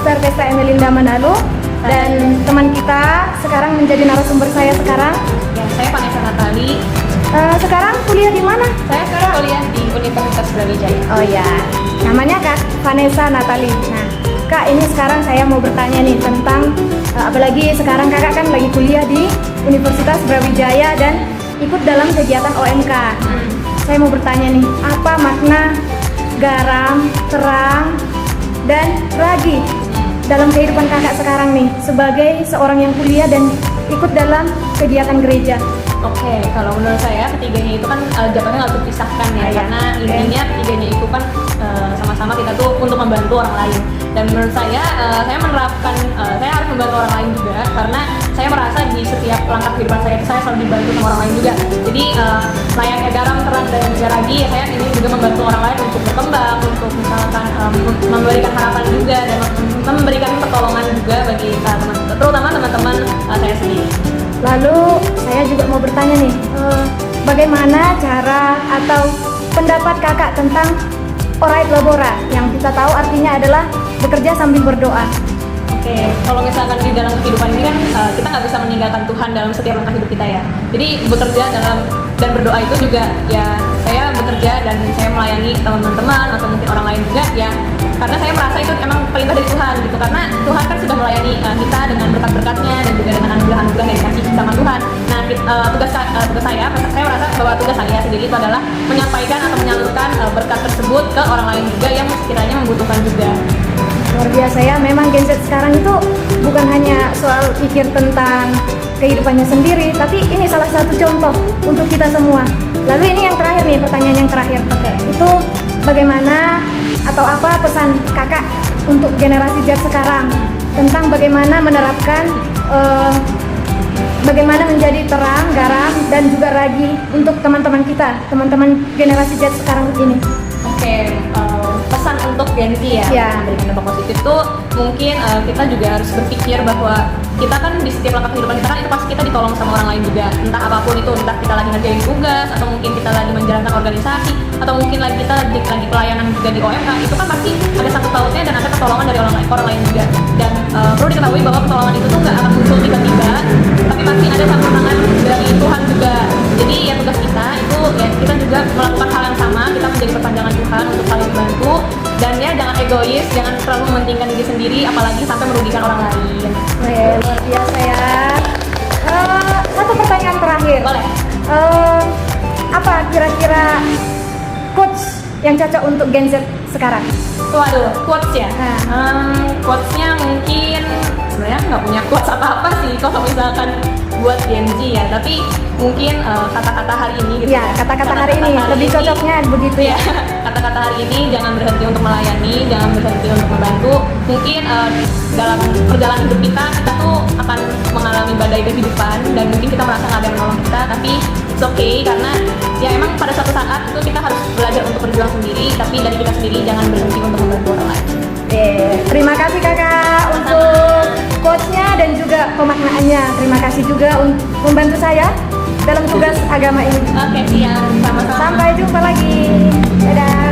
Sister Pesta Emelinda Manado. Dan teman kita sekarang menjadi narasumber saya sekarang. Ya, saya Vanessa Natali. Sekarang kuliah di mana? Saya sekarang kuliah di Universitas Brawijaya. Oh ya, namanya Kak Vanessa Natali. Nah, Kak, ini sekarang saya mau bertanya nih tentang apalagi sekarang Kakak kan lagi kuliah di Universitas Brawijaya dan ikut dalam kegiatan OMK. Saya mau bertanya nih, apa makna garam, terang, dan ragi dalam kehidupan Kakak sekarang nih sebagai seorang yang kuliah dan ikut dalam kegiatan gereja? Oke, kalau menurut saya ketiganya itu kan jawabannya nggak terpisahkan ya, karena intinya ketiganya itu kan sama-sama kita tuh untuk membantu orang lain. Dan menurut saya menerapkan saya harus membantu orang lain juga, karena saya merasa di setiap langkah kehidupan saya itu saya selalu dibantu sama orang lain juga. Jadi layaknya garam, terang, dan juga ragi, saya ini juga membantu orang lain untuk berkembang, untuk misalkan memberikan harapan juga dan memberikan pertolongan juga bagi terutama teman-teman saya sendiri. Lalu saya juga mau bertanya nih, bagaimana cara atau pendapat Kakak tentang Orate Labora yang kita tahu artinya adalah bekerja sambil berdoa? Oke, kalau misalkan di dalam kehidupan ini kan kita nggak bisa meninggalkan Tuhan dalam setiap langkah hidup kita ya. Jadi bekerja dan berdoa itu juga ya, saya bekerja dan saya melayani teman-teman atau mungkin orang lain juga ya, karena saya merasa itu emang perintah dari Tuhan gitu, karena Tuhan kan sudah melayani kita dengan berkat-berkatnya dan juga dengan anugerah-anugerah yang dikasih sama Tuhan. Nah, tugas saya merasa bahwa tugas saya sendiri itu adalah menyampaikan atau menyalurkan berkat tersebut ke orang lain juga yang sekiranya membutuhkan juga. Luar biasa ya, memang Gen Z sekarang itu bukan hanya soal pikir tentang kehidupannya sendiri, tapi ini salah satu contoh untuk kita semua. Lalu ini yang terakhir nih, pertanyaan yang terakhir. Itu bagaimana atau apa pesan Kakak untuk generasi Z sekarang tentang bagaimana menerapkan bagaimana menjadi terang, garam, dan juga ragi untuk teman-teman kita, teman-teman generasi Z sekarang ini? Oke, pesan untuk Gen Z ya, memberikan dampak positif tuh mungkin kita juga harus berpikir bahwa kita kan di setiap langkah kehidupan kita kan itu pasti kita ditolong sama orang lain juga, entah apapun itu, entah kita lagi ngerjain tugas atau mungkin kita lagi menjalankan organisasi atau mungkin lagi kita lagi pelayanan juga di OMK, itu kan pasti ada satu pautnya dan ada pertolongan dari orang lain juga. Dan perlu diketahui bahwa pertolongan itu tuh nggak akan muncul tiba-tiba, tapi pasti ada campur tangan dari Tuhan juga. Jadi ya tugas kita itu ya kita juga melakukan hal yang sama, kita menjadi perpanjangan Tuhan untuk saling membantu, dan ya jangan egois, jangan terlalu mementingkan diri sendiri apalagi sampai merugikan orang lain. Luar biasa ya. Satu pertanyaan terakhir. Boleh. Apa kira-kira quotes yang cocok untuk Gen Z sekarang? Waduh, quotes ya? Quotesnya mungkin sebenarnya nggak punya quotes apa-apa sih kalau misalkan buat Gen Z ya, tapi mungkin kata-kata hari ini gitu ya. Kata-kata hari ini lebih cocoknya begitu ya. Kata-kata hari ini, jangan berhenti untuk melayani, jangan berhenti untuk membantu. Mungkin dalam perjalanan hidup kita tuh akan mengalami badai kehidupan dan mungkin kita merasa nggak ada yang menolong kita, tapi it's okay, karena ya emang pada suatu saat itu kita harus belajar untuk berjuang sendiri, tapi dari kita sendiri jangan berhenti untuk membantu orang lain. Terima kasih Kakak untuk quotes-nya dan juga pemaknaannya. Terima kasih juga untuk membantu saya dalam tugas agama ini. Oke, siap. Sama-sama. Sampai jumpa lagi. Dadah.